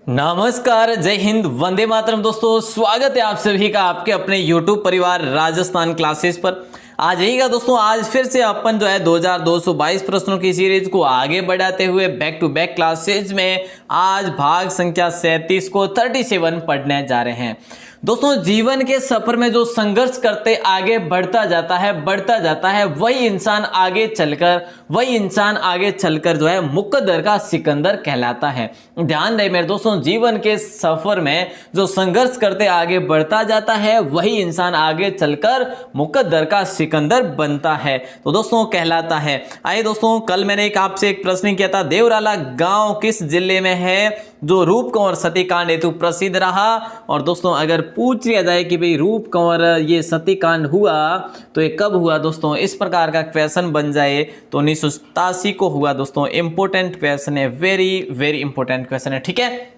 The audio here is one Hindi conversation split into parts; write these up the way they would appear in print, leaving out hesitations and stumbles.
नमस्कार, जय हिंद, वंदे मातरम। दोस्तों स्वागत है आप सभी का आपके अपने YouTube परिवार राजस्थान क्लासेस पर। आ जाइएगा दोस्तों, आज फिर से अपन जो है 2222 प्रश्नों की सीरीज को आगे बढ़ाते हुए बैक टू बैक क्लासेज में आज भाग संख्या 37 को 37 पढ़ने जा रहे हैं। दोस्तों जीवन के सफर में जो संघर्ष करते आगे बढ़ता जाता है वही इंसान आगे चलकर जो है मुकद्दर का सिकंदर कहलाता है। ध्यान रहे मेरे दोस्तों, जीवन के सफर में जो संघर्ष करते आगे बढ़ता जाता है वही इंसान आगे चलकर मुकद्दर का सिकंदर बनता है, तो दोस्तों कहलाता है। आइए दोस्तों, कल मैंने आपसे एक प्रश्न किया था, देवराला गांव किस जिले में है जो रूप कंवर सतीकांड हेतु प्रसिद्ध रहा। और दोस्तों अगर पूछ लिया जाए कि भाई रूप कंवर ये सतीकांड हुआ तो ये कब हुआ, दोस्तों इस प्रकार का क्वेश्चन बन जाए तो 1987 को हुआ। दोस्तों इंपॉर्टेंट क्वेश्चन है, वेरी वेरी इंपॉर्टेंट क्वेश्चन है, ठीक है।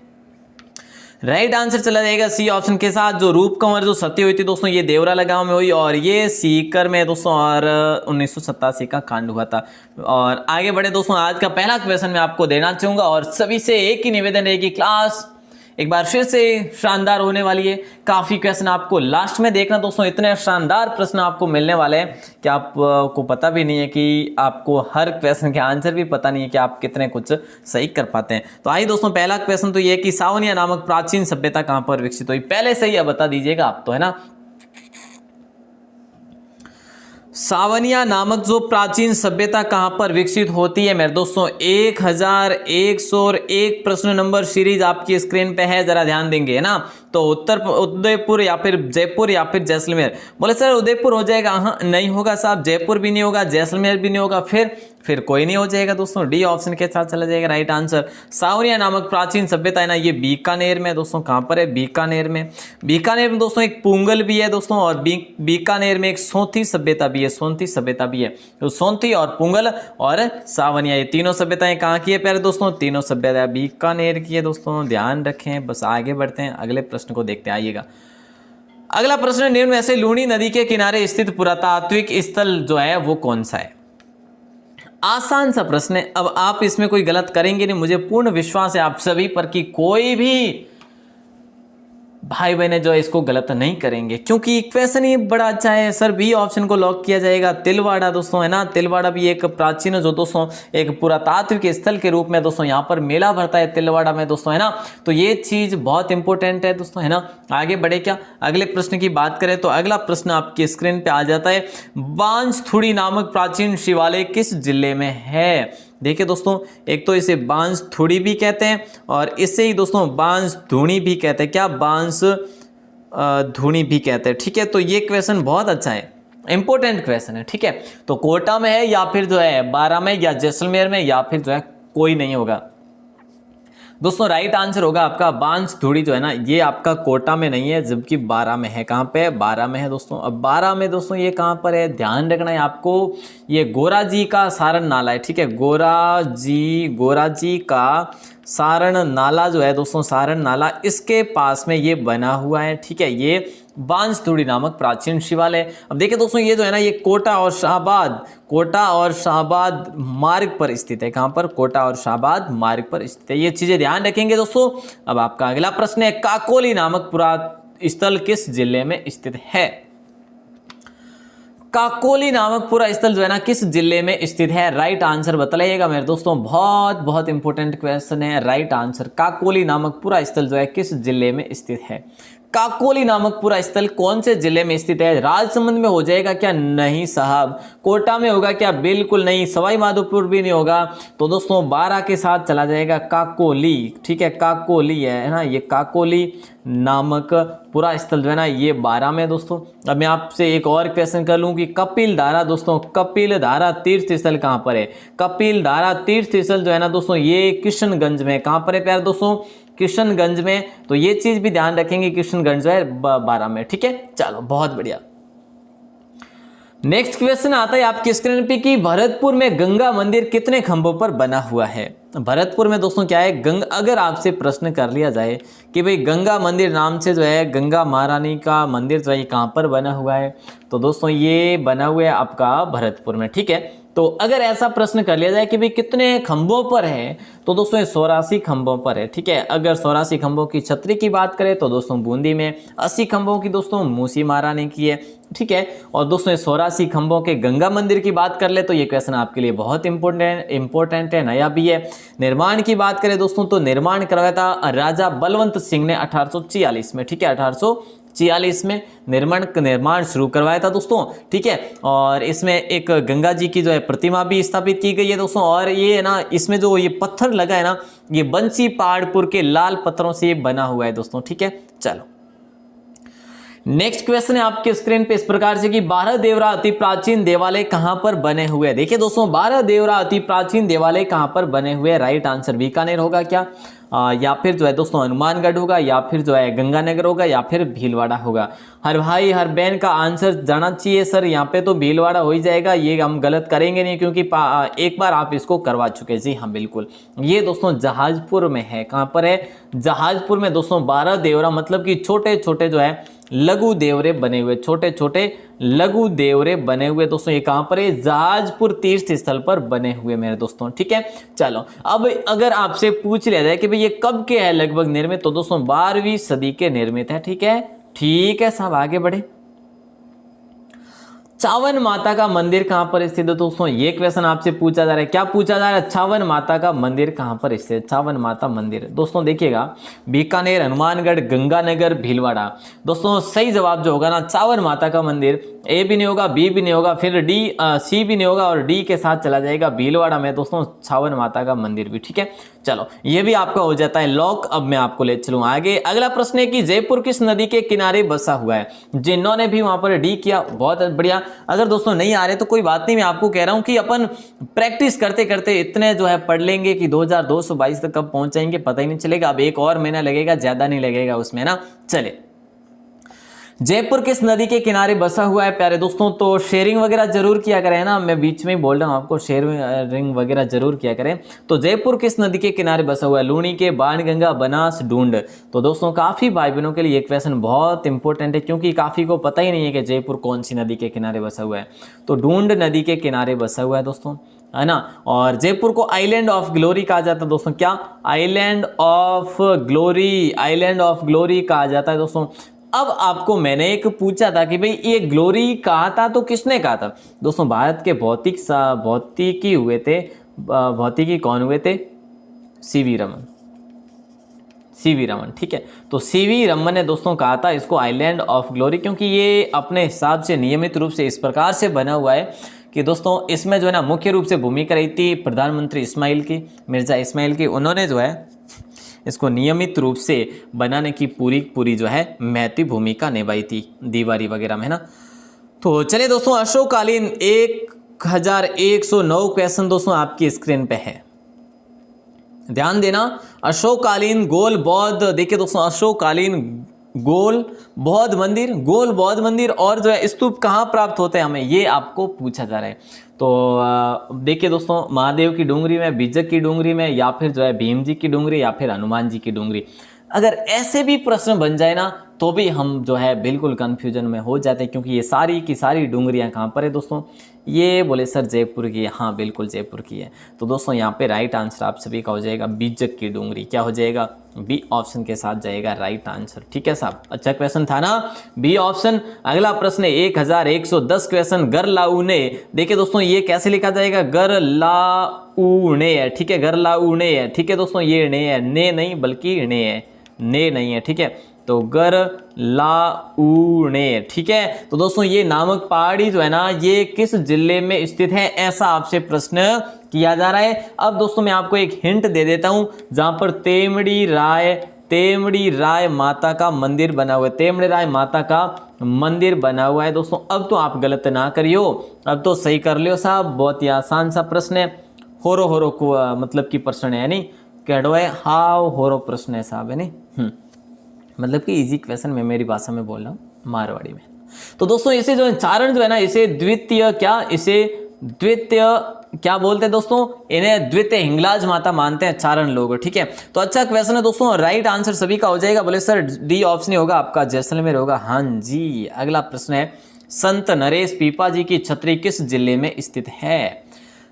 राइट आंसर चला जाएगा सी ऑप्शन के साथ। जो रूप कंवर जो सती हुई थी दोस्तों ये देवराला गांव में हुई और ये सीकर में दोस्तों और 1987 का कांड हुआ था। और आगे बढ़े दोस्तों, आज का पहला क्वेश्चन मैं आपको देना चाहूंगा और सभी से एक ही निवेदन रहेगी, क्लास एक बार फिर से शानदार होने वाली है। काफी क्वेश्चन आपको लास्ट में देखना दोस्तों, इतने शानदार प्रश्न आपको मिलने वाले हैं कि आपको पता भी नहीं है कि आपको हर क्वेश्चन के आंसर भी पता नहीं है कि आप कितने कुछ सही कर पाते हैं। तो आइए दोस्तों, पहला क्वेश्चन तो ये है कि सावनिया नामक प्राचीन सभ्यता कहां पर विकसित हुई। पहले से ही बता दीजिएगा आप तो, है ना। सावनिया नामक जो प्राचीन सभ्यता कहां पर विकसित होती है मेरे दोस्तों, 1101 प्रश्न नंबर सीरीज आपकी स्क्रीन पे है, जरा ध्यान देंगे, है ना। तो उदयपुर या फिर जयपुर या फिर जैसलमेर। बोले सर उदयपुर हो जाएगा, हाँ नहीं होगा साहब, जयपुर भी नहीं होगा, जैसलमेर भी नहीं होगा, फिर कोई नहीं हो जाएगा दोस्तों, डी ऑप्शन के साथ चला जाएगा राइट आंसर। सावनिया नामक प्राचीन सभ्यता है ना, ये बीकानेर में दोस्तों, कहां पर है, बीकानेर में। बीकानेर में दोस्तों एक पुंगल भी है दोस्तों और बीकानेर में एक सोंथी सभ्यता भी है, सोंथी सभ्यता भी है। तो सोंथी और पुंगल और सावनिया ये तीनों सभ्यताएं कहां की है प्यारे दोस्तों, तीनों सभ्यता बीकानेर की है दोस्तों, ध्यान रखें। बस आगे बढ़ते हैं, अगले प्रश्न को देखते आइएगा। अगला प्रश्न, निम्न में से लूणी नदी के किनारे स्थित पुरातात्विक स्थल जो है वो कौन सा है। आसान सा प्रश्न है, अब आप इसमें कोई गलत करेंगे नहीं, मुझे पूर्ण विश्वास है आप सभी पर कि कोई भी भाई बहने जो है इसको गलत नहीं करेंगे, क्योंकि क्वेश्चन ही बड़ा अच्छा है। सर बी ऑप्शन को लॉक किया जाएगा, तिलवाड़ा दोस्तों, है ना। तिलवाड़ा भी एक प्राचीन जो दोस्तों एक पुरातात्विक स्थल के रूप में दोस्तों यहाँ पर मेला भरता है तिलवाड़ा में दोस्तों, है ना। तो ये चीज बहुत इंपॉर्टेंट है दोस्तों, है ना। आगे बढ़े क्या, अगले प्रश्न की बात करें तो अगला प्रश्न आपकी स्क्रीन पे आ जाता है, बांसथुड़ी नामक प्राचीन शिवालय किस जिले में है। देखिए दोस्तों, एक तो इसे बांसथुड़ी भी कहते हैं और इससे ही दोस्तों बांसधुनी भी कहते हैं, क्या बांसधुनी भी कहते हैं, ठीक है। तो ये क्वेश्चन बहुत अच्छा है, इंपॉर्टेंट क्वेश्चन है, ठीक है। तो कोटा में है या फिर जो है बारां में या जैसलमेर में या फिर जो है कोई नहीं होगा दोस्तों। राइट आंसर होगा आपका बांसथुड़ी जो है ना, ये आपका कोटा में नहीं है जबकि बारां में है। कहां पे है, बारां में है दोस्तों। अब बारां में दोस्तों ये कहां पर है, ध्यान रखना है आपको, ये गोराजी का सारण नाला है, ठीक है। गोराजी का सारण नाला जो है दोस्तों, सारण नाला इसके पास में ये बना हुआ है, ठीक है। ये बांसथुड़ी नामक प्राचीन शिवालय। अब देखिए दोस्तों, ये जो है ना ये कोटा और शाहबाद मार्ग पर स्थित है। कहां पर, कोटा और शाहबाद मार्ग पर स्थित है, ये चीजें ध्यान रखेंगे दोस्तों। अब आपका अगला प्रश्न है, काकोली नामक पुरातन स्थल किस जिले में स्थित है। काकोली नामक पूरा स्थल जो है ना किस जिले में स्थित है, राइट आंसर बताइएगा मेरे दोस्तों। बहुत बहुत इंपॉर्टेंट क्वेश्चन है, राइट आंसर काकोली नामक पूरा स्थल जो है किस जिले में स्थित है। काकोली नामक पूरा स्थल कौन से जिले में स्थित है, राजसमंद में हो जाएगा क्या, नहीं साहब। कोटा में होगा क्या, बिल्कुल नहीं। सवाई माधोपुर भी नहीं होगा। तो दोस्तों 12 के साथ चला जाएगा काकोली, ठीक है। काकोली है ना, ये काकोली नामक पूरा स्थल जो है ना ये 12 में दोस्तों। अब मैं आपसे एक और क्वेश्चन कर लूं कि कपिल धारा दोस्तों, कपिल धारा तीर्थ स्थल कहां पर है। कपिल धारा तीर्थ स्थल जो है ना दोस्तों ये किशनगंज में, कहां पर है प्यारे दोस्तों, किशनगंज में। तो ये चीज भी ध्यान रखेंगे, किशनगंज जो है 12 में, ठीक है। चलो बहुत बढ़िया। नेक्स्ट क्वेश्चन आता है आपकी स्क्रीन पे कि भरतपुर में गंगा मंदिर कितने खंभों पर बना हुआ है। भरतपुर में दोस्तों क्या है, अगर आपसे प्रश्न कर लिया जाए कि भाई गंगा मंदिर नाम से जो है गंगा महारानी का मंदिर जो है कहां पर बना हुआ है, तो दोस्तों ये बना हुआ है आपका भरतपुर में, ठीक है। तो अगर ऐसा प्रश्न कर लिया जाए कि भाई कितने खंभों पर है, तो दोस्तों ये 84 खंभों पर है, ठीक है। अगर 84 खंभों की छतरी की बात करें तो दोस्तों बूंदी में, 80 खंभों की दोस्तों मूसी महारानी की है, ठीक है। और दोस्तों ये 84 खंभों के गंगा मंदिर की बात कर ले तो ये क्वेश्चन आपके लिए बहुत इंपॉर्टेंट है, नया भी है। निर्माण की बात करें दोस्तों तो निर्माण करवाया था राजा बलवंत सिंह ने 1846 में, ठीक है, 1846 में निर्माण शुरू करवाया था दोस्तों, ठीक है। और इसमें एक गंगा जी की जो है प्रतिमा भी स्थापित की गई है दोस्तों। और ये ना इसमें जो ये पत्थर लगा है ना, ये बंसी पहाड़पुर के लाल पत्थरों से बना हुआ है दोस्तों, ठीक है। चलो नेक्स्ट क्वेश्चन है आपके स्क्रीन पे इस प्रकार से कि 12 देवरा अति प्राचीन देवालय कहां पर बने हुए हैं। देखिए दोस्तों 12 देवरा अति प्राचीन देवालय कहां पर बने हुए हैं। राइट आंसर बीकानेर होगा क्या, या फिर जो है दोस्तों हनुमानगढ़ होगा, या फिर जो है गंगानगर होगा, या फिर भीलवाड़ा होगा। हर भाई हर बहन का आंसर जाना चाहिए सर, यहाँ पे तो भीलवाड़ा हो ही जाएगा, ये हम गलत करेंगे नहीं क्योंकि एक बार आप इसको करवा चुके। जी हाँ बिल्कुल, ये दोस्तों जहाजपुर में है। कहाँ पर है, जहाजपुर में दोस्तों 12 देवरा मतलब कि छोटे छोटे जो है लघु देवरे बने हुए, छोटे छोटे लघु देवरे बने हुए दोस्तों, ये कहां पर है, जहाजपुर तीर्थ स्थल पर बने हुए मेरे दोस्तों, ठीक है। चलो अब अगर आपसे पूछ लिया जाए कि भाई ये कब के है लगभग निर्मित, तो दोस्तों 12वीं सदी के निर्मित है, ठीक है। ठीक है साहब आगे बढ़े। चावन माता का मंदिर कहां पर स्थित है दोस्तों, ये क्वेश्चन आपसे पूछा जा रहा है। क्या पूछा जा रहा है, चावन माता का मंदिर कहां पर स्थित है। चावन माता मंदिर दोस्तों देखिएगा बीकानेर, हनुमानगढ़, गंगानगर, भीलवाड़ा। दोस्तों सही जवाब जो होगा ना चावन माता का मंदिर, ए भी नहीं होगा, बी भी नहीं होगा, फिर सी भी नहीं होगा और डी के साथ चला जाएगा भीलवाड़ा में दोस्तों चावन माता का मंदिर भी, ठीक है। चलो ये भी आपका हो जाता है लॉक। अब मैं आपको ले चलूं आगे। अगला प्रश्न है कि जयपुर किस नदी के किनारे बसा हुआ है। जिन्होंने भी वहां पर डी किया बहुत बढ़िया। अगर दोस्तों नहीं आ रहे तो कोई बात नहीं, मैं आपको कह रहा हूं कि अपन प्रैक्टिस करते करते इतने जो है पढ़ लेंगे कि 2222 तक कब पहुंच जाएंगे पता ही नहीं चलेगा। अब एक और महीना लगेगा, ज्यादा नहीं लगेगा उसमें ना। चले जयपुर किस नदी के किनारे बसा हुआ है प्यारे दोस्तों, तो शेयरिंग वगैरह जरूर किया करें ना, मैं बीच में ही बोल रहा हूं आपको, शेयरिंग वगैरह जरूर किया करें। तो जयपुर किस नदी के किनारे बसा हुआ है, लूणी के, बाणगंगा, बनास, ढूंढ। तो दोस्तों काफी भाई बहनों के लिए ये क्वेश्चन बहुत इंपॉर्टेंट है क्योंकि काफी को पता ही नहीं है कि जयपुर कौन सी नदी के किनारे बसा हुआ है। तो ढूंढ नदी के किनारे बसा हुआ है दोस्तों, है ना। और जयपुर को आइलैंड ऑफ ग्लोरी कहा जाता है दोस्तों, क्या, island of glory, island of glory कहा जाता है दोस्तों। अब आपको मैंने एक पूछा था कि भाई ये ग्लोरी कहा था तो किसने कहा था दोस्तों, भारत के भौतिकी हुए थे, भौतिकी कौन हुए थे, सीवी रमन, सीवी रमन, ठीक है। तो सीवी रमन ने दोस्तों कहा था इसको आइलैंड ऑफ ग्लोरी, क्योंकि ये अपने हिसाब से नियमित रूप से इस प्रकार से बना हुआ है कि दोस्तों इसमें जो है ना मुख्य रूप से भूमिका रही थी प्रधानमंत्री इस्माइल की, मिर्जा इस्माइल की। उन्होंने जो है इसको नियमित रूप से बनाने की पूरी जो है महत्वपूर्ण भूमिका निभाई थी दीवारी वगैरह में, है ना। तो चलिए दोस्तों अशोककालीन 1109 क्वेश्चन दोस्तों आपकी स्क्रीन पे है, ध्यान देना। अशोककालीन गोल बौद्ध, देखिए दोस्तों अशोककालीन गोल बौद्ध मंदिर और जो है स्तूप कहाँ प्राप्त होते हैं हमें, ये आपको पूछा जा रहा है। तो देखिए दोस्तों महादेव की डूंगरी में, बीजक की डूंगरी में, या फिर जो है भीम जी की डूंगरी, या फिर हनुमान जी की डूंगरी। अगर ऐसे भी प्रश्न बन जाए ना तो भी हम जो है बिल्कुल कंफ्यूजन में हो जाते हैं, क्योंकि ये सारी की सारी डूंगरियां कहाँ पर है दोस्तों, ये बोले सर जयपुर की है, हाँ बिल्कुल जयपुर की है। तो दोस्तों यहाँ पे राइट आंसर आप सभी का हो जाएगा बीजक की डूंगरी, क्या हो जाएगा, बी ऑप्शन के साथ जाएगा राइट आंसर, ठीक है साहब। अच्छा क्वेश्चन था ना बी ऑप्शन। अगला प्रश्न 1110 क्वेश्चन गरलाउने, देखिए दोस्तों ये कैसे लिखा जाएगा, गरलाउने है, ठीक है, गरलाउने है, ठीक है दोस्तों, ये ने है, ने नहीं बल्कि ने है, ने नहीं है, ठीक है। तो गरलाउने, ठीक है। तो दोस्तों ये नामक पहाड़ी जो है ना ये किस जिले में स्थित है, ऐसा आपसे प्रश्न किया जा रहा है। अब दोस्तों मैं आपको एक हिंट दे देता हूं, जहां पर तेमड़ी राय माता का मंदिर बना हुआ है, तेमड़ी राय माता का मंदिर बना हुआ है दोस्तों। अब तो आप गलत ना करियो, अब तो सही कर लियो साहब, बहुत ही आसान सा प्रश्न है, होरो को मतलब की प्रश्न है, यानी कहडो है हाव होरो प्रश्न है साहब, है नहीं, मतलब कि इजी क्वेश्चन मैं मेरी भाषा में बोल रहा हूँ मारवाड़ी में। तो दोस्तों इसे जो चारण जो है ना, इसे द्वितीय क्या बोलते हैं दोस्तों, इन्हें द्वितीय हिंगलाज माता मानते हैं चारण लोग, ठीक है। तो अच्छा क्वेश्चन है दोस्तों, राइट आंसर सभी का हो जाएगा। बोले सर डी ऑप्शन ही होगा आपका, जैसलमेर होगा, हाँ जी। अगला प्रश्न है संत नरेश पीपा जी की छतरी किस जिले में स्थित है।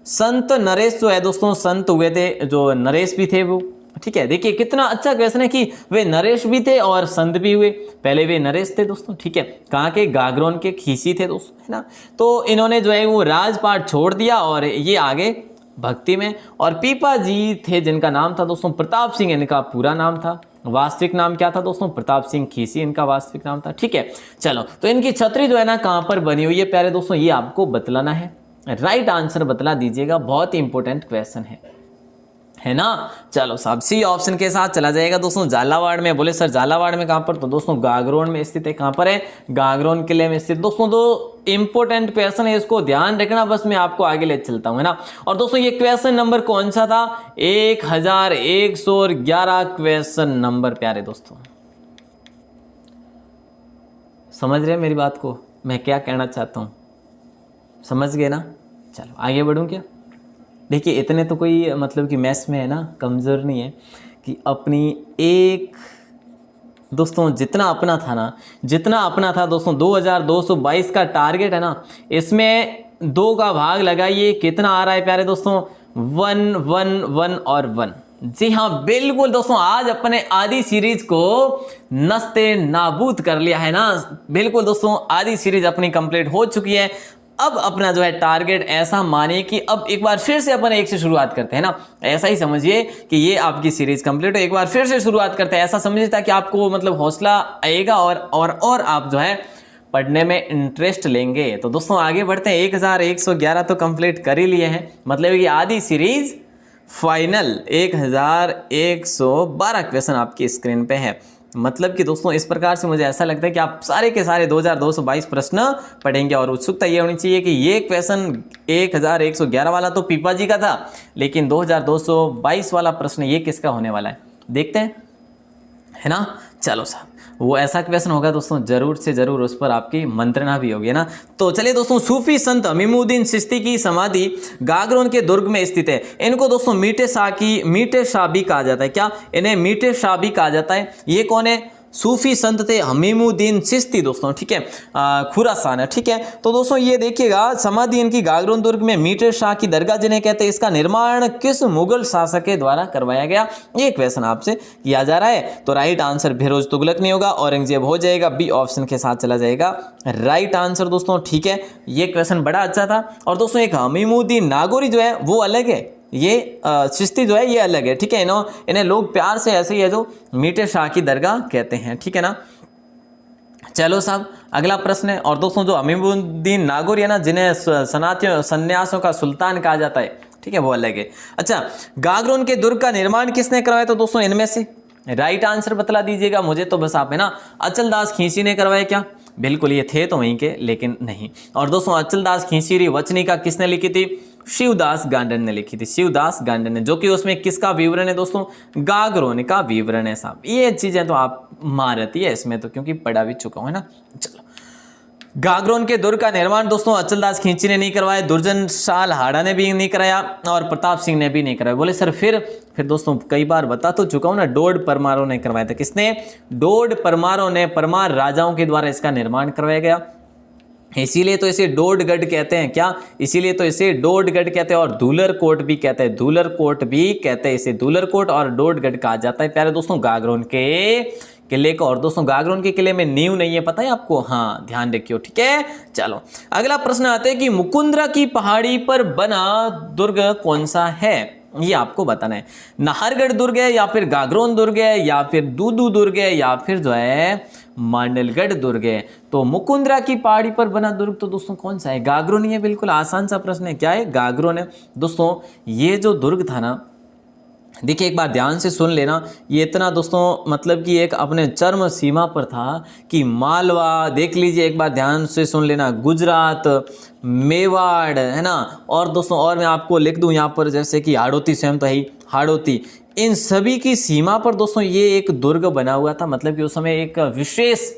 संत नरेश जो है दोस्तों, संत हुए थे, जो नरेश भी थे वो, ठीक है। देखिए कितना अच्छा क्वेश्चन है कि वे नरेश भी थे और संत भी हुए। पहले वे नरेश थे दोस्तों, ठीक है, कहाँ के, गागरोन के खीसी थे दोस्तों, है ना। तो इन्होंने जो है वो राजपाट छोड़ दिया और ये आगे भक्ति में। और पीपा जी थे जिनका नाम था दोस्तों प्रताप सिंह, इनका पूरा नाम था। वास्तविक नाम क्या था दोस्तों, प्रताप सिंह खीसी इनका वास्तविक नाम था, ठीक है। चलो, तो इनकी छतरी जो है ना कहाँ पर बनी हुई है प्यारे दोस्तों, ये आपको बतलाना है। राइट आंसर बतला दीजिएगा, बहुत ही इंपॉर्टेंट क्वेश्चन है ना। चलो साहब, सी ऑप्शन के साथ चला जाएगा दोस्तों, झालावाड़ में। बोले सर झालावाड़ में कहाँ पर, तो दोस्तों गागरोन में स्थित है। कहाँ पर है, गागरोन किले में स्थित। दोस्तों दो इंपॉर्टेंट क्वेश्चन है, इसको ध्यान रखना, बस मैं आपको आगे ले चलता हूँ, है ना। और दोस्तों ये क्वेश्चन नंबर कौन सा था, 1111 क्वेश्चन नंबर प्यारे दोस्तों। समझ रहे मेरी बात को, मैं क्या कहना चाहता हूँ, समझ गए ना। चलो आगे बढ़ूँ क्या। देखिए इतने तो कोई मतलब कि मैथ्स में है ना कमज़ोर नहीं है कि अपनी एक दोस्तों जितना अपना था दोस्तों 2222 का टारगेट है ना, इसमें 2 का भाग लगाइए, कितना आ रहा है प्यारे दोस्तों, 1 1 1 और 1। जी हाँ बिल्कुल दोस्तों, आज अपने आदि सीरीज को नस्ते नाबूद कर लिया है ना। बिल्कुल दोस्तों, आदि सीरीज अपनी कंप्लीट हो चुकी है। अब अपना जो है टारगेट ऐसा मानिए कि अब एक बार फिर से अपन एक से शुरुआत करते हैं ना, ऐसा ही समझिए कि ये आपकी सीरीज कंप्लीट हो, एक बार फिर से शुरुआत करते हैं, ऐसा समझिए ताकि आपको मतलब हौसला आएगा और आप जो है पढ़ने में इंटरेस्ट लेंगे। तो दोस्तों आगे बढ़ते हैं, 1111 तो कंप्लीट कर ही लिए हैं, मतलब कि आधी सीरीज फाइनल 1112 क्वेश्चन आपकी स्क्रीन पे है। मतलब कि दोस्तों इस प्रकार से मुझे ऐसा लगता है कि आप सारे के सारे 2222 प्रश्न पढ़ेंगे। और उत्सुकता ये होनी चाहिए कि ये क्वेश्चन 1111 वाला तो पीपा जी का था, लेकिन 2222 वाला प्रश्न ये किसका होने वाला है, देखते हैं, है ना। चलो साहब, वो ऐसा क्वेश्चन होगा दोस्तों, जरूर से जरूर उस पर आपकी मंत्रणा भी होगी ना। तो चलिए दोस्तों, सूफी संत हमीमुद्दीन चिश्ती की समाधि गागरोन के दुर्ग में स्थित है। इनको दोस्तों मीठे शाह भी कहा जाता है। क्या, इन्हें मीठे शाह भी कहा जाता है। ये कौन है, सूफी संत थे हमीमुद्दीन चिश्ती दोस्तों, ठीक है, खुरासान है, ठीक है। तो दोस्तों ये देखिएगा, समाधि इनकी गागरोन दुर्ग में मीठे शाह की दरगाह जिन्हें कहते हैं, इसका निर्माण किस मुगल शासक के द्वारा करवाया गया, ये क्वेश्चन आपसे किया जा रहा है। तो राइट आंसर फिरोज तुगलक नहीं होगा, औरंगजेब हो जाएगा, बी ऑप्शन के साथ चला जाएगा राइट आंसर दोस्तों, ठीक है। ये क्वेश्चन बड़ा अच्छा था। और दोस्तों एक हमीमुद्दीन नागौरी जो है वो अलग है, ये चिश्ती जो है ये अलग है, ठीक है। इन्हें लोग प्यार से ऐसे ही है जो मीठे शाह की दरगाह कहते हैं, ठीक है ना। चलो साहब, अगला प्रश्न है। और दोस्तों जो हमीमुद्दीन नागौरी है ना, जिन्हें सन्यासियों का सुल्तान कहा जाता है, ठीक है, वो अलग है। अच्छा, गागरोन के दुर्ग का निर्माण किसने करवाया, तो दोस्तों इनमें से राइट आंसर बतला दीजिएगा मुझे। तो बस आप है ना, अचलदास खींची ने करवाया। क्या, बिल्कुल ये थे तो वहीं के, लेकिन नहीं। और दोस्तों अचलदास खींची वचनिका किसने लिखी थी, शिवदास गांडन ने लिखी थी, शिवदास गांडन ने, जो कि उसमें किसका विवरण है दोस्तों, गागरोन का विवरण है साहब। ये चीजें तो आप महारती है इसमें तो, क्योंकि पढ़ा भी चुका हूं, है ना। चलो, गागरोन के दुर्ग का निर्माण दोस्तों अचलदास खींची ने नहीं करवाया, दुर्जन शाह हाड़ा ने भी नहीं कराया, और प्रताप सिंह ने भी नहीं कराया। बोले सर फिर दोस्तों कई बार बता तो चुका हूं ना, डोड परमारों ने करवाया था। किसने, डोड परमारों ने, परमार राजाओं के द्वारा इसका निर्माण करवाया गया, इसीलिए तो इसे डोडगढ़ कहते हैं। क्या, इसीलिए तो इसे डोडगढ़ कहते हैं, और धूलर कोट भी कहते हैं, धूलर कोट भी कहते हैं इसे, धूलर कोट और डोडगढ़ कहा जाता है प्यारे दोस्तों गागरोन के किले को। और दोस्तों गागरोन के किले में नींव नहीं है, पता है आपको, हाँ ध्यान रखियो, ठीक है। चलो अगला प्रश्न आता है कि मुकुंदरा की पहाड़ी पर बना दुर्ग कौन सा है, ये आपको बताना है। नाहरगढ़ दुर्ग है, या फिर गागरोन दुर्ग है, या फिर दूदू दुर्ग है, या फिर जो है मांडलगढ़ दुर्ग है। तो मुकुंदरा की पहाड़ी पर बना दुर्ग तो दोस्तों कौन सा है, गागरोन ही है। बिल्कुल आसान सा प्रश्न है, क्या है, गागरोन है। दोस्तों ये जो दुर्ग था ना, देखिए एक बार ध्यान से सुन लेना, ये इतना दोस्तों मतलब कि एक अपने चरम सीमा पर था कि मालवा, देख लीजिए एक बार ध्यान से सुन लेना, गुजरात, मेवाड़, है ना। और दोस्तों और मैं आपको लिख दूं यहाँ पर, जैसे कि हाड़ौती, स्वयं तो ही हाड़ौती, इन सभी की सीमा पर दोस्तों ये एक दुर्ग बना हुआ था। मतलब कि उस समय एक विशेष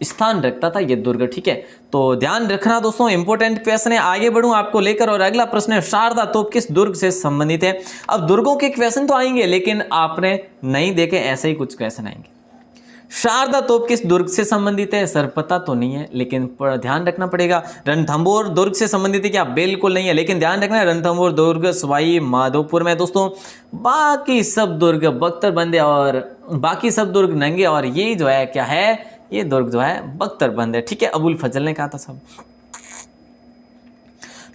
स्थान रखता था ये दुर्ग, ठीक है। तो ध्यान रखना दोस्तों, इंपॉर्टेंट क्वेश्चन है। आगे बढ़ूं आपको लेकर, और अगला प्रश्न है, शारदा तोप किस दुर्ग से संबंधित है। अब दुर्गों के क्वेश्चन तो आएंगे, लेकिन आपने नहीं देखे ऐसे ही कुछ क्वेश्चन आएंगे। शारदा तोप किस दुर्ग से संबंधित है? सर पता तो नहीं है, लेकिन ध्यान रखना पड़ेगा। रणथंभौर दुर्ग से संबंधित है क्या? बिल्कुल नहीं है, लेकिन ध्यान रखना रणथंभौर दुर्ग सवाई माधोपुर में दोस्तों। बाकी सब दुर्ग बख्तरबंद और बाकी सब दुर्ग नंगे, और ये जो है क्या है, ये दुर्ग जो है बख्तरबंद है। ठीक है, अबुल फजल ने कहा था सब।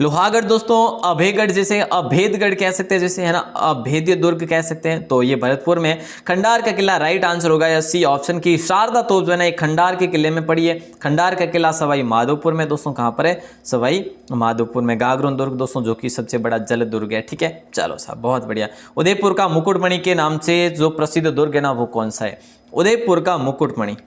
लोहागढ़ दोस्तों अभयगढ़, जैसे अभेदगढ़ कह सकते हैं, जैसे है ना अभेद्य दुर्ग कह सकते हैं, तो ये भरतपुर में। खंडार का किला राइट आंसर होगा या सी ऑप्शन की शारदा तोप जो है ना एक खंडार के किले में पड़ी है। खंडार का किला सवाई माधोपुर में दोस्तों, कहाँ पर है? सवाई माधोपुर में। गागरोन दुर्ग दोस्तों जो कि सबसे बड़ा जल दुर्ग है। ठीक है, चलो साहब बहुत बढ़िया। उदयपुर का मुकुटमणि के नाम से जो प्रसिद्ध दुर्ग है ना वो कौन सा है? उदयपुर का मुकुटमणि,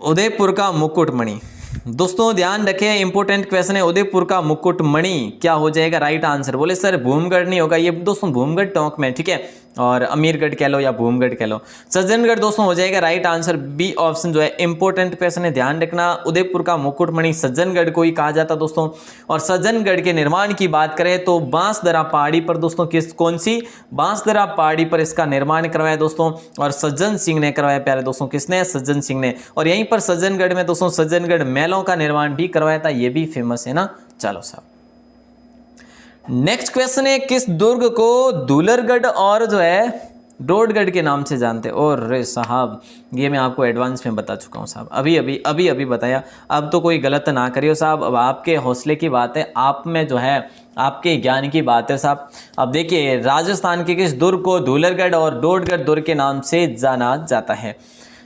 उदयपुर का मुकुटमणि दोस्तों ध्यान रखें, इंपॉर्टेंट क्वेश्चन है। उदयपुर का मुकुटमणि क्या हो जाएगा राइट आंसर? बोले सर भूमगढ़ नहीं होगा, ये दोस्तों भूमगढ़ टोंक में। ठीक है, और अमीरगढ़ कह लो या भूमगढ़ कह लो। सज्जनगढ़ दोस्तों हो जाएगा राइट आंसर, बी ऑप्शन जो है इंपॉर्टेंट क्वेश्चन है, ध्यान रखना। उदयपुर का मुकुटमणि सज्जनगढ़ को ही कहा जाता दोस्तों। और सज्जनगढ़ के निर्माण की बात करें तो बांसदरा पहाड़ी पर दोस्तों, कौन सी? बांसदरा पहाड़ी पर इसका निर्माण करवाया दोस्तों, और सज्जन सिंह ने करवाया प्यारे दोस्तों। किसने? सज्जन सिंह ने। और यहीं पर सज्जनगढ़ में दोस्तों सज्जनगढ़ महलों का निर्माण भी करवाया था, ये भी फेमस है ना। चलो साहब नेक्स्ट क्वेश्चन है, किस दुर्ग को दुलरगढ़ और जो है डोडगढ़ के नाम से जानते हैं? और रे साहब ये मैं आपको एडवांस में बता चुका हूँ साहब, अभी बताया। अब तो कोई गलत ना करियो साहब, अब आपके हौसले की बात है, आप में जो है आपके ज्ञान की बात है साहब। अब देखिए राजस्थान के किस दुर्ग को दुलरगढ़ और डोडगढ़ दुर्ग के नाम से जाना जाता है?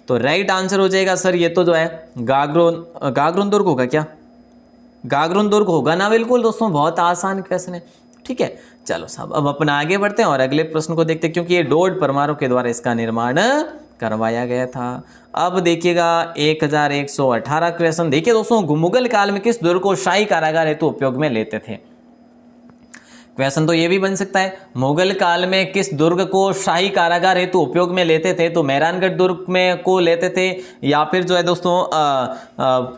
तो राइट आंसर हो जाएगा सर ये तो जो है गागरोन दुर्ग होगा क्या? गागरोन दुर्ग होगा ना? बिल्कुल दोस्तों, बहुत आसान क्वेश्चन है। ठीक है, चलो साहब अब अपन आगे बढ़ते हैं और अगले प्रश्न को देखते हैं, क्योंकि ये डोड परमारों के द्वारा इसका निर्माण करवाया गया था। अब देखिएगा 1118 क्वेश्चन। देखिए दोस्तों, मुगल काल में किस दुर्ग को शाही कारागार हेतु उपयोग में लेते थे? क्वेश्चन तो ये भी बन सकता है, मुगल काल में किस दुर्ग को शाही कारागार हेतु उपयोग में लेते थे? तो मेहरानगढ़ दुर्ग में को लेते थे, या फिर जो है दोस्तों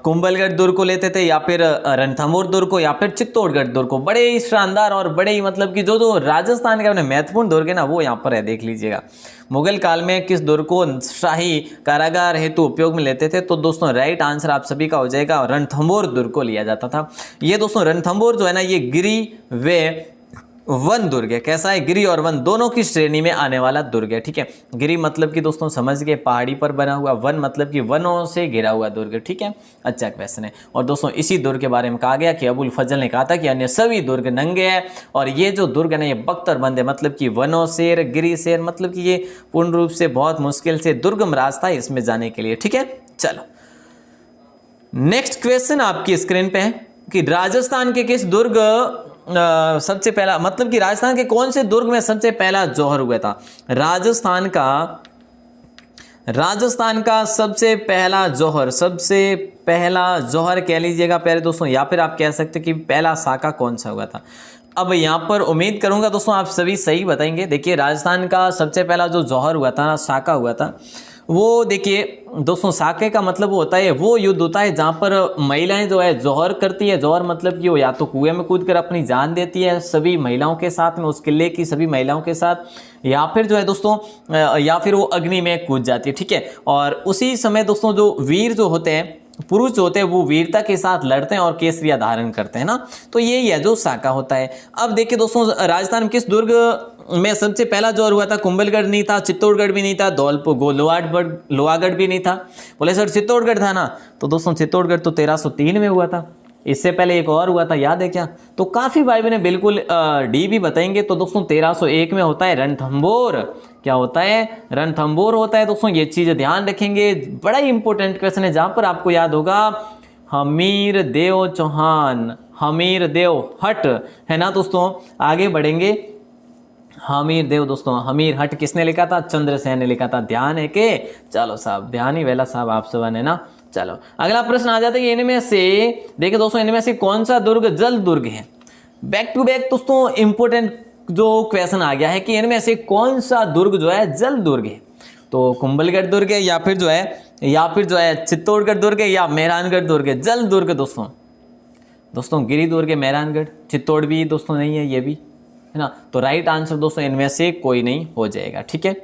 कुंभलगढ़ दुर्ग को लेते थे, या फिर रणथंभौर दुर्ग को, या फिर चित्तौड़गढ़ दुर्ग को। बड़े ही शानदार और बड़े ही मतलब कि जो राजस्थान के अपने महत्वपूर्ण दुर्ग है ना वो यहाँ पर है, देख लीजिएगा। मुगल काल में किस दुर्ग को शाही कारागार हेतु उपयोग में लेते थे? तो दोस्तों राइट आंसर आप सभी का हो जाएगा रणथंभौर दुर्ग को लिया जाता था। ये दोस्तों रणथंभौर जो है ना ये गिरी व वन दुर्ग है। कैसा है? गिरी और वन दोनों की श्रेणी में आने वाला दुर्ग है। ठीक है, गिरी मतलब कि दोस्तों समझ गए पहाड़ी पर बना हुआ, वन मतलब कि वनों से घिरा हुआ दुर्ग। ठीक है, अच्छा क्वेश्चन है। और दोस्तों इसी दुर्ग के बारे में कहा गया कि अबुल फजल ने कहा था कि अन्य सभी दुर्ग नंगे हैं, और ये जो दुर्ग है ना ये बख्तरबंद है, मतलब कि वनों से गिरी से, मतलब कि ये पूर्ण रूप से बहुत मुश्किल से दुर्गम रास्ता है इसमें जाने के लिए। ठीक है, चलो नेक्स्ट क्वेश्चन आपकी स्क्रीन पे है कि राजस्थान के किस दुर्ग सबसे पहला, मतलब कि राजस्थान के कौन से दुर्ग में सबसे पहला जौहर हुआ था? राजस्थान का सबसे पहला जौहर कह लीजिएगा प्यारे दोस्तों, या फिर आप कह सकते कि पहला साका कौन सा हुआ था? अब यहाँ पर उम्मीद करूंगा दोस्तों आप सभी सही बताएंगे। देखिए राजस्थान का सबसे पहला जो जौहर हुआ था ना, साका हुआ था। वो देखिए दोस्तों साके का मतलब वो होता है, वो युद्ध होता है जहाँ पर महिलाएं जो है जौहर करती है। जौहर मतलब कि वो या तो कुएं में कूद कर अपनी जान देती है सभी महिलाओं के साथ में, उस किले की सभी महिलाओं के साथ, या फिर जो है दोस्तों या फिर वो अग्नि में कूद जाती है। ठीक है, और उसी समय दोस्तों जो वीर जो होते हैं, पुरुष जो होते हैं, वो वीरता के साथ लड़ते हैं और केसरिया धारण करते हैं ना, तो यही है जो साका होता है। अब देखिए दोस्तों राजस्थान में किस दुर्ग में सबसे पहला जौहर हुआ था? कुंभलगढ़ नहीं था, चित्तौड़गढ़ भी नहीं था, धौलपुर लोहागढ़ भी नहीं था। बोले सर चित्तौड़गढ़ था ना, तो दोस्तों चित्तौड़गढ़ तो 1303 में हुआ था, इससे पहले एक और हुआ था, याद है क्या? तो काफी भाई बहने बिल्कुल डी भी बताएंगे। तो दोस्तों 1301 में होता है रणथंभौर। क्या होता है? रणथंभौर होता है दोस्तों, ये चीज ध्यान रखेंगे, बड़ा ही इंपॉर्टेंट क्वेश्चन है, जहां पर आपको याद होगा हमीर देव चौहान, हमीर देव हट, है ना दोस्तों। आगे बढ़ेंगे, हमीर देव दोस्तों, हमीर हट किसने लिखा था? चंद्रसेन ने लिखा था। ध्यान है के? चलो साहब ध्यान ही वेला साहब आप सब ने ना। चलो अगला प्रश्न आ जाता है, इनमें से देखिए दोस्तों इनमें से कौन सा दुर्ग जल दुर्ग है? बैक टू बैक दोस्तों इंपोर्टेंट जो क्वेश्चन आ गया है कि इनमें से कौन सा दुर्ग जो है जल दुर्ग है? तो कुंभलगढ़ दुर्ग है, या फिर जो है चित्तौड़गढ़ दुर्ग है, या मेहरानगढ़ दुर्ग है? जल दुर्ग दोस्तों गिरी दुर्ग है, मेहरानगढ़, चित्तौड़ भी दोस्तों नहीं है, ये भी है ना। तो राइट आंसर दोस्तों इनमें से कोई नहीं हो जाएगा। ठीक है,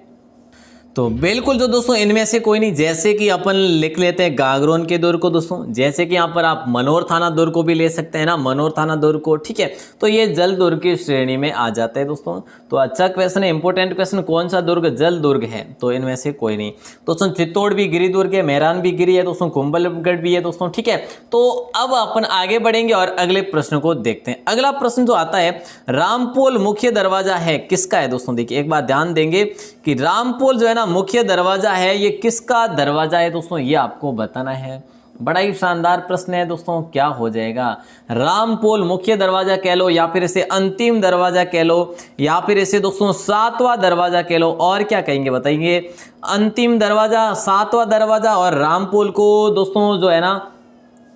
तो बिल्कुल जो दोस्तों इनमें से कोई नहीं, जैसे कि अपन लिख लेते हैं गागरोन के दुर्ग को दोस्तों, जैसे कि यहाँ पर आप मनोर थाना दुर्ग को भी ले सकते हैं ना, मनोर थाना दुर्ग को, ठीक है। तो ये जल दुर्ग की श्रेणी में आ जाते हैं दोस्तों। तो अच्छा क्वेश्चन है, इंपॉर्टेंट क्वेश्चन, कौन सा दुर्ग जल दुर्ग है? तो इनमें से कोई नहीं दोस्तों। चित्तौड़ भी गिरी दुर्ग है, मेहरान भी गिरी है दोस्तों, कुंभलगढ़ भी है दोस्तों, ठीक है। तो अब अपन आगे बढ़ेंगे और अगले प्रश्न को देखते हैं। अगला प्रश्न जो आता है, रामपोल मुख्य दरवाजा है किसका है दोस्तों? देखिए एक बात ध्यान देंगे कि रामपोल जो है ना मुख्य दरवाजा है, ये किसका दरवाजा है दोस्तों, ये आपको बताना है। बड़ा ही शानदार प्रश्न है दोस्तों, क्या हो जाएगा? रामपोल मुख्य दरवाजा कह लो, या फिर इसे अंतिम दरवाजा कह लो, या फिर इसे दोस्तों सातवां दरवाजा कह लो, और क्या कहेंगे बताइए? अंतिम दरवाजा, सातवां दरवाजा और रामपोल को दोस्तों जो है ना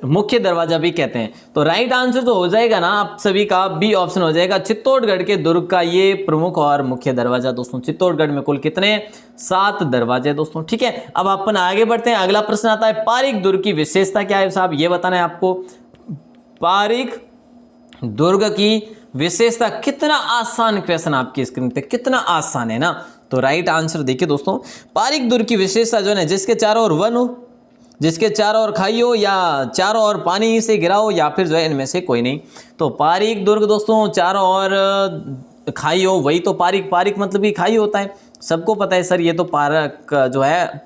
मुख्य दरवाजा भी कहते हैं। तो राइट आंसर जो हो जाएगा ना आप सभी का, बी ऑप्शन हो जाएगा। चित्तौड़गढ़ के दुर्ग का ये प्रमुख और मुख्य दरवाजा दोस्तों। चित्तौड़गढ़ में कुल कितने? 7 दरवाजे दोस्तों, ठीक है। अब अपन आगे बढ़ते हैं। अगला प्रश्न आता है, पारीक दुर्ग की विशेषता क्या है साहब? ये बताना है आपको। पारीक दुर्ग की विशेषता, कितना आसान क्वेश्चन आपकी स्क्रीन पे, कितना आसान है ना। तो राइट आंसर देखिए दोस्तों, पारीक दुर्ग की विशेषता जो है जिसके चारों ओर वन हो, जिसके चारों ओर खाई हो, या चारों ओर पानी से घिरा हो, या फिर जो है इनमें से कोई नहीं। तो पारीक दुर्ग दोस्तों चारों ओर खाई हो, वही तो पारीक, पारीक मतलब ही खाई होता है, सबको पता है सर। ये तो पारक जो है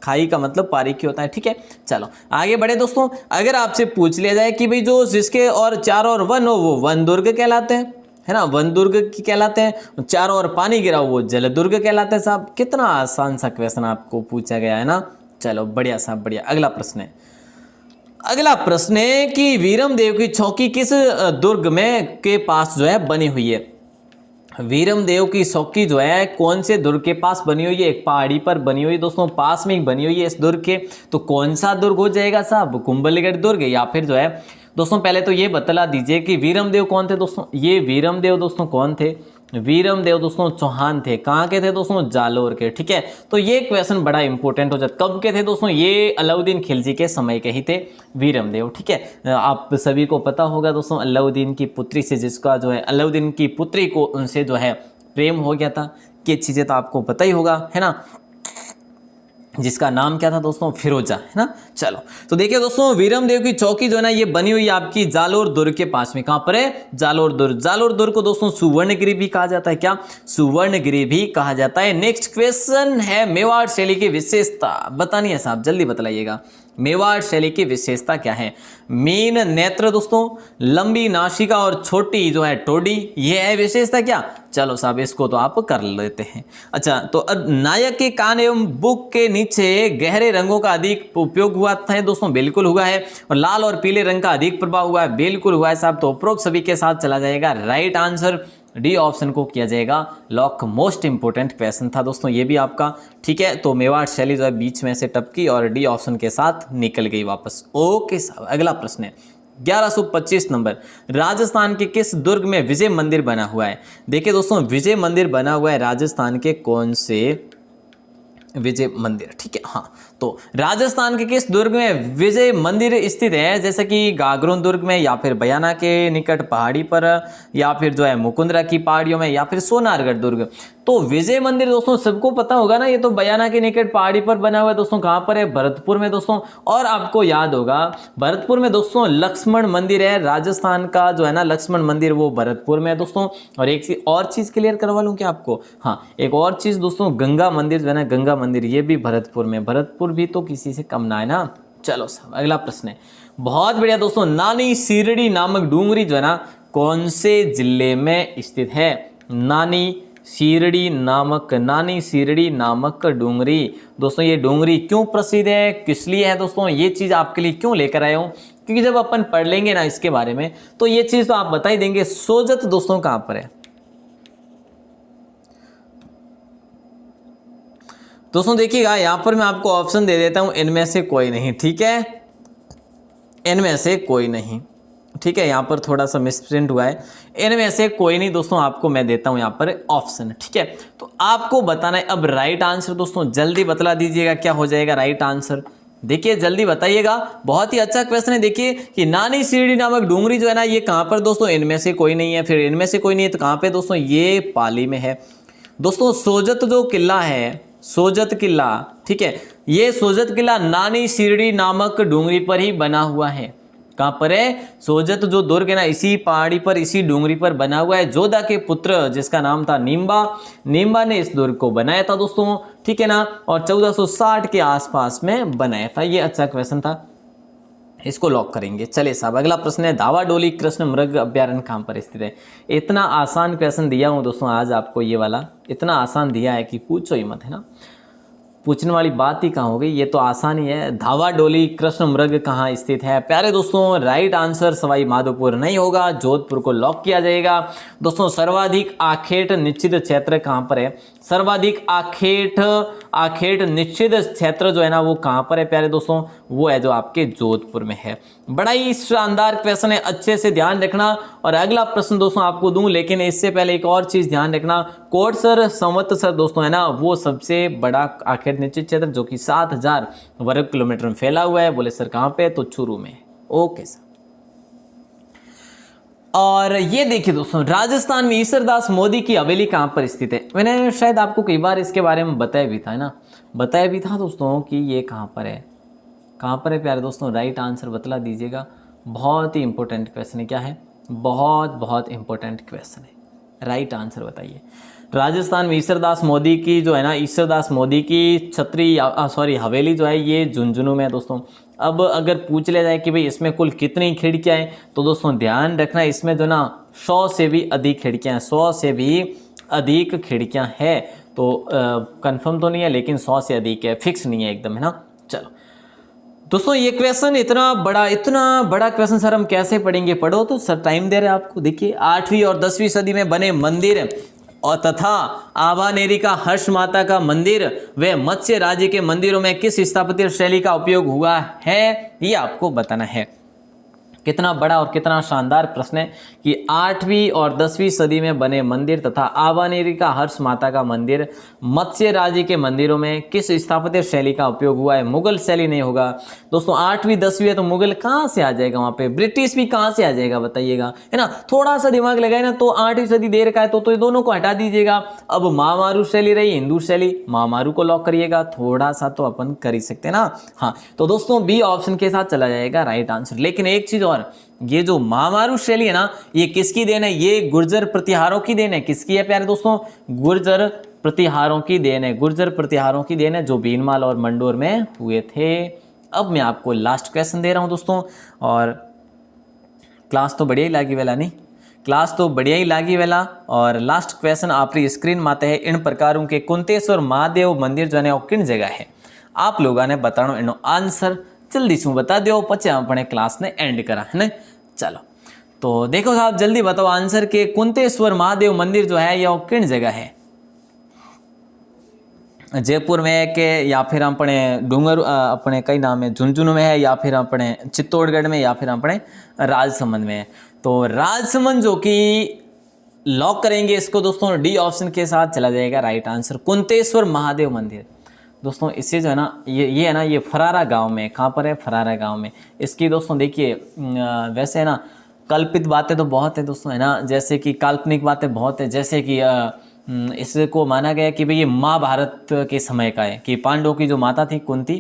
खाई का मतलब पारीक ही होता है, ठीक है। चलो आगे बढ़े दोस्तों। अगर आपसे पूछ लिया जाए कि भाई जो जिसके और चारों ओर वन हो वो वन दुर्ग कहलाते हैं, है ना, वन दुर्ग की कहलाते हैं। चारों ओर पानी गिरा हो वो जल दुर्ग कहलाते हैं साहब। कितना आसान सा क्वेश्चन आपको पूछा गया है ना। चलो बढ़िया साहब बढ़िया। अगला प्रश्न है, अगला प्रश्न है कि वीरम देव की चौकी किस दुर्ग में के पास जो है बनी हुई है? वीरम देव की चौकी जो है कौन से दुर्ग के पास बनी हुई है? एक पहाड़ी पर बनी हुई दोस्तों, पास में ही बनी हुई है इस दुर्ग के। तो कौन सा दुर्ग हो जाएगा साहब? कुंभलगढ़ दुर्ग, या फिर जो है दोस्तों पहले तो ये बतला दीजिए कि वीरम देव कौन थे दोस्तों? ये वीरम देव दोस्तों कौन थे? वीरम देव दोस्तों चौहान थे। कहाँ के थे दोस्तों? जालोर के, ठीक है। तो ये क्वेश्चन बड़ा इंपॉर्टेंट हो जाता। कब के थे दोस्तों? ये अलाउद्दीन खिलजी के समय के ही थे वीरम देव, ठीक है। आप सभी को पता होगा दोस्तों, अलाउद्दीन की पुत्री से, जिसका जो है अलाउद्दीन की पुत्री को उनसे जो है प्रेम हो गया था। ये चीज़ें तो आपको पता ही होगा, है ना, जिसका नाम क्या था दोस्तों? फिरोजा, है ना। चलो तो देखिए दोस्तों, वीरम देव की चौकी जो है ना ये बनी हुई है आपकी जालोर दुर्ग के पास में। कहां पर है? जालोर दुर्ग। जालोर दुर्ग को दोस्तों सुवर्णगिरी भी कहा जाता है। क्या? सुवर्णगिरी भी कहा जाता है। नेक्स्ट क्वेश्चन है, मेवाड़ शैली की विशेषता बतानी है साहब, जल्दी बतलाइएगा। मेवाड़ शैली की विशेषता क्या है? मीन नेत्र दोस्तों, लंबी नासिका और छोटी जो है टोडी, ये है विशेषता क्या? चलो साहब इसको तो आप कर लेते हैं। अच्छा, तो नायक के कान एवं बुक के नीचे गहरे रंगों का अधिक उपयोग हुआ था दोस्तों, बिल्कुल हुआ है। और लाल और पीले रंग का अधिक प्रभाव हुआ है, बिल्कुल हुआ है साहब। तो उपरोक्त सभी के साथ चला जाएगा। राइट आंसर डी ऑप्शन को किया जाएगा लॉक। मोस्ट इंपोर्टेंट क्वेश्चन था दोस्तों ये भी आपका, ठीक है। तो मेवाड़ शैली जो है बीच में से टपकी और डी ऑप्शन के साथ निकल गई वापस। ओके साहब, अगला प्रश्न है 1125 नंबर, राजस्थान के किस दुर्ग में विजय मंदिर बना हुआ है? देखिए दोस्तों, विजय मंदिर बना हुआ है राजस्थान के कौन से विजय मंदिर, ठीक है। हाँ, तो राजस्थान के किस दुर्ग में विजय मंदिर स्थित है? जैसे कि गागरोन दुर्ग में, या फिर बयाना के निकट पहाड़ी पर, या फिर जो है मुकुंदरा की पहाड़ियों में, या फिर सोनारगढ़ दुर्ग। तो विजय मंदिर दोस्तों सबको पता होगा ना, ये तो बयाना के निकट पहाड़ी पर बना हुआ है दोस्तों। कहाँ पर है? भरतपुर में दोस्तों। और आपको याद होगा भरतपुर में दोस्तों लक्ष्मण मंदिर है, राजस्थान का जो है ना लक्ष्मण मंदिर, वो भरतपुर में है दोस्तों। और एक और चीज क्लियर करवा लूँ क्या आपको? हाँ, एक और चीज दोस्तों, गंगा मंदिर जो है ना, गंगा मंदिर, ये भी भरतपुर में। भरतपुर भी तो किसी से कम ना है ना। चलो साहब अगला प्रश्न है, बहुत बढ़िया दोस्तों। नानी सीरड़ी नामक डूंगरी जो है ना कौन से जिले में स्थित है? नानी सीरड़ी नामक डूंगरी दोस्तों, ये डूंगरी क्यों प्रसिद्ध है, किस लिए है दोस्तों, ये चीज आपके लिए क्यों लेकर आया हूं? क्योंकि जब अपन पढ़ लेंगे ना इसके बारे में तो ये चीज तो आप बता ही देंगे। सोजत दोस्तों कहां पर है दोस्तों? देखिएगा यहां पर मैं आपको ऑप्शन दे देता हूं, इनमें से कोई नहीं, ठीक है, इनमें से कोई नहीं, ठीक है। यहाँ पर थोड़ा सा मिसप्रिंट हुआ है, इनमें से कोई नहीं दोस्तों, आपको मैं देता हूँ यहाँ पर ऑप्शन, ठीक है। तो आपको बताना है अब राइट आंसर दोस्तों, जल्दी बतला दीजिएगा क्या हो जाएगा राइट आंसर। देखिए जल्दी बताइएगा, बहुत ही अच्छा क्वेश्चन है। देखिए कि नानी सीरड़ी नामक डूंगरी जो है ना ये कहाँ पर दोस्तों? इनमें से कोई नहीं है, फिर इनमें से कोई नहीं है तो कहाँ पे दोस्तों? ये पाली में है दोस्तों। सोजत जो किला है, सोजत किला, ठीक है। ये सोजत किला नानी शिरडी नामक डूंगरी पर ही बना हुआ है। कहाँ पर है? सोजत जो दुर्ग है ना, इसी पहाड़ी पर, इसी डूंगरी पर बना हुआ है। जोधा के पुत्र जिसका नाम था नीम्बा ने इस दुर्ग को बनाया था दोस्तों, ठीक है ना, और 1460 के आसपास में बनाया था। ये अच्छा क्वेश्चन था, इसको लॉक करेंगे। चलिए साहब, अगला प्रश्न है, धावाडोली कृष्ण मृग अभ्यारण्य कहाँ पर स्थित है? इतना आसान क्वेश्चन दिया हूँ दोस्तों आज आपको, ये वाला इतना आसान दिया है कि पूछो ही मत, है ना। पूछने वाली बात ही कहाँ हो गई, ये तो आसान ही है। धावाडोली कृष्ण मृग कहाँ स्थित है? प्यारे दोस्तों, राइट आंसर सवाई माधोपुर नहीं होगा, जोधपुर को लॉक किया जाएगा। दोस्तों सर्वाधिक आखेट निश्चित क्षेत्र कहाँ पर है? सर्वाधिक आखेट निश्चित क्षेत्र जो है ना, वो कहाँ पर है प्यारे दोस्तों? वो है जो आपके जोधपुर में है। बड़ा ही शानदार क्वेश्चन है, अच्छे से ध्यान रखना। और अगला प्रश्न दोस्तों आपको दूं, लेकिन इससे पहले एक और चीज ध्यान रखना, कोटसर संवत्सर दोस्तों है ना, वो सबसे बड़ा आखेट निश्चित क्षेत्र जो कि 7000 वर्ग किलोमीटर में फैला हुआ है। बोले सर कहाँ पे? तो चूरू में। Okay sir. और ये देखिए दोस्तों, राजस्थान में ईश्वरदास मोदी की हवेली कहाँ पर स्थित है? मैंने शायद आपको कई बार इसके बारे में बताया भी था, है ना, बताया भी था दोस्तों कि ये कहाँ पर है। कहाँ पर है प्यारे दोस्तों? राइट आंसर बतला दीजिएगा। बहुत ही इंपॉर्टेंट क्वेश्चन है। क्या है? बहुत इंपॉर्टेंट क्वेश्चन है। राइट आंसर बताइए। राजस्थान में ईश्वरदास मोदी की जो है ना, ईश्वरदास मोदी की हवेली जो है, ये झुंझुनू में है दोस्तों। अब अगर पूछ लिया जाए कि भाई इसमें कुल कितनी खिड़कियाँ हैं, तो दोस्तों ध्यान रखना, इसमें जो ना 100 से भी अधिक खिड़कियाँ हैं, 100 से भी अधिक खिड़कियाँ हैं। तो कंफर्म तो नहीं है, लेकिन 100 से अधिक है, फिक्स नहीं है एकदम, है ना। चलो दोस्तों, ये क्वेश्चन इतना बड़ा क्वेश्चन सर हम कैसे पढ़ेंगे? पढ़ो तो सर, टाइम दे रहे हैं आपको। देखिए, 8वीं और 10वीं सदी में बने मंदिर और तथा आभानेरी का हर्ष माता का मंदिर व मत्स्य राज्य के मंदिरों में किस स्थापत्य शैली का उपयोग हुआ है, ये आपको बताना है। कितना बड़ा और कितना शानदार प्रश्न है कि 8वीं और 10वीं सदी में बने मंदिर तथा आभानेरी का हर्ष माता का मंदिर, मत्स्य राज्य के मंदिरों में किस स्थापत्य शैली का उपयोग हुआ है? मुगल शैली नहीं होगा दोस्तों। 8वीं 10वीं है तो मुगल कहाँ से आ जाएगा वहाँ पे? ब्रिटिश भी कहाँ से आ जाएगा बताइएगा, है ना। थोड़ा सा दिमाग लगाए ना, तो 8वीं सदी दे रखा है तो ये दोनों को हटा दीजिएगा। अब महामारू शैली रही, हिंदू शैली, महामारू को लॉक करिएगा। थोड़ा सा तो अपन कर ही सकते हैं ना। हाँ, तो दोस्तों बी ऑप्शन के साथ चला जाएगा राइट आंसर। लेकिन एक चीज और, ये जो महामारू शैली है ना, ये किसकी देन है? ये गुर्जर प्रतिहारों की देन है। किसकी है प्यारे दोस्तों? गुर्जर प्रतिहारों की देन है। गुर्जर प्रतिहारों की देन है, जो भीनमाल और मंडोर में हुए थे। अब मैं आपको लास्ट क्वेश्चन दे रहा हूं दोस्तों, और क्लास तो बढ़िया ही लागी वेला, नहीं क्लास तो बढ़िया ही लागी वेला। और लास्ट क्वेश्चन आपकी स्क्रीन में आता है, इन प्रकारों के कुंतेश्वर महादेव मंदिर जो है वो किन जगह है? आप लोगों ने बताना इनो आंसर जल्दी से बता दो, पचे अपने क्लास ने एंड करा, है ना। चलो तो देखो साहब, जल्दी बताओ आंसर के कुंतेश्वर महादेव मंदिर जो है यह किन जगह है? जयपुर में है के, या फिर अपने डूंगर अपने कई नाम है, झुंझुनू में है, या फिर अपने चित्तौड़गढ़ में, या फिर अपने राजसमंद में है? तो राजसमंद जो कि लॉक करेंगे इसको दोस्तों, डी ऑप्शन के साथ चला जाएगा राइट आंसर, कुंतेश्वर महादेव मंदिर। दोस्तों इससे जो है ना, ये है ना, ये फरारा गांव में। कहाँ पर है? फरारा गांव में। इसकी दोस्तों देखिए, वैसे है ना, कल्पित बातें तो बहुत है दोस्तों, है ना, जैसे कि काल्पनिक बातें बहुत है। जैसे कि इसको माना गया कि भाई ये महाभारत के समय का है, कि पांडवों की जो माता थी कुंती,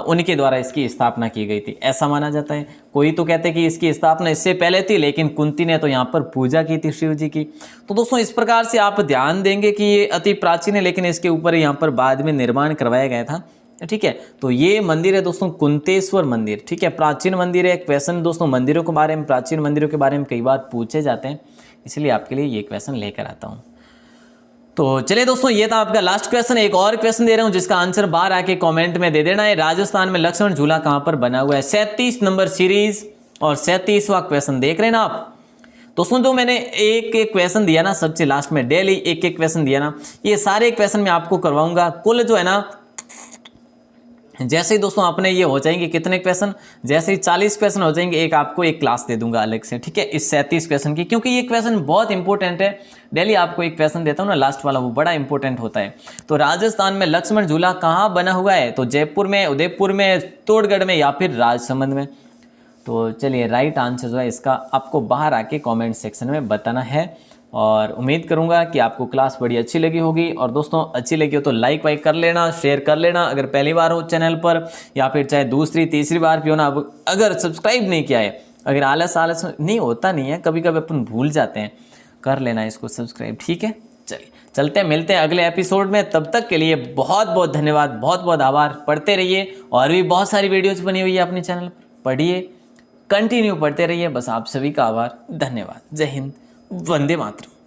उनके द्वारा इसकी स्थापना की गई थी, ऐसा माना जाता है। कोई तो कहते हैं कि इसकी स्थापना इससे पहले थी, लेकिन कुंती ने तो यहाँ पर पूजा की थी शिव जी की। तो दोस्तों इस प्रकार से आप ध्यान देंगे कि ये अति प्राचीन है, लेकिन इसके ऊपर यहाँ पर बाद में निर्माण करवाया गया था, ठीक है। तो ये मंदिर है दोस्तों कुंतेश्वर मंदिर, ठीक है, प्राचीन मंदिर है। क्वेश्चन दोस्तों मंदिरों के बारे में, प्राचीन मंदिरों के बारे में कई बार पूछे जाते हैं, इसलिए आपके लिए ये क्वेश्चन लेकर आता हूँ। तो चलिए दोस्तों, ये था आपका लास्ट क्वेश्चन। एक और क्वेश्चन दे रहा हूं जिसका आंसर बाहर आके कमेंट में दे देना है। राजस्थान में लक्ष्मण झूला कहां पर बना हुआ है? 37 नंबर सीरीज और 37वां क्वेश्चन देख रहे हैं ना आप दोस्तों। जो मैंने एक एक क्वेश्चन दिया ना, सबसे लास्ट में डेली एक एक क्वेश्चन दिया ना, ये सारे क्वेश्चन मैं आपको करवाऊंगा। कुल जो है ना, जैसे ही दोस्तों अपने ये हो जाएंगे कितने क्वेश्चन, जैसे ही 40 क्वेश्चन हो जाएंगे, एक आपको एक क्लास दे दूंगा अलग से, ठीक है, इस 37 क्वेश्चन की, क्योंकि ये क्वेश्चन बहुत इंपॉर्टेंट है। डेली आपको एक क्वेश्चन देता हूँ ना, लास्ट वाला, वो बड़ा इंपॉर्टेंट होता है। तो राजस्थान में लक्ष्मण झूला कहाँ बना हुआ है? तो जयपुर में, उदयपुर में, चित्तौड़गढ़ में, या फिर राजसमंद में? तो चलिए राइट आंसर जो है इसका आपको बाहर आके कमेंट सेक्शन में बताना है। और उम्मीद करूंगा कि आपको क्लास बड़ी अच्छी लगी होगी। और दोस्तों अच्छी लगी हो तो लाइक वाइक कर लेना, शेयर कर लेना अगर पहली बार हो चैनल पर, या फिर चाहे दूसरी तीसरी बार भी हो ना। अगर सब्सक्राइब नहीं किया है, अगर आलस नहीं होता नहीं है, कभी कभी अपन भूल जाते हैं, कर लेना इसको सब्सक्राइब, ठीक है। चलिए चलते हैं, मिलते हैं अगले एपिसोड में। तब तक के लिए बहुत बहुत धन्यवाद, बहुत बहुत आभार। पढ़ते रहिए, और भी बहुत सारी वीडियोज़ बनी हुई है अपने चैनल पर, पढ़िए, कंटिन्यू पढ़ते रहिए। बस आप सभी का आभार, धन्यवाद। जय हिंद, वंदे मातरम।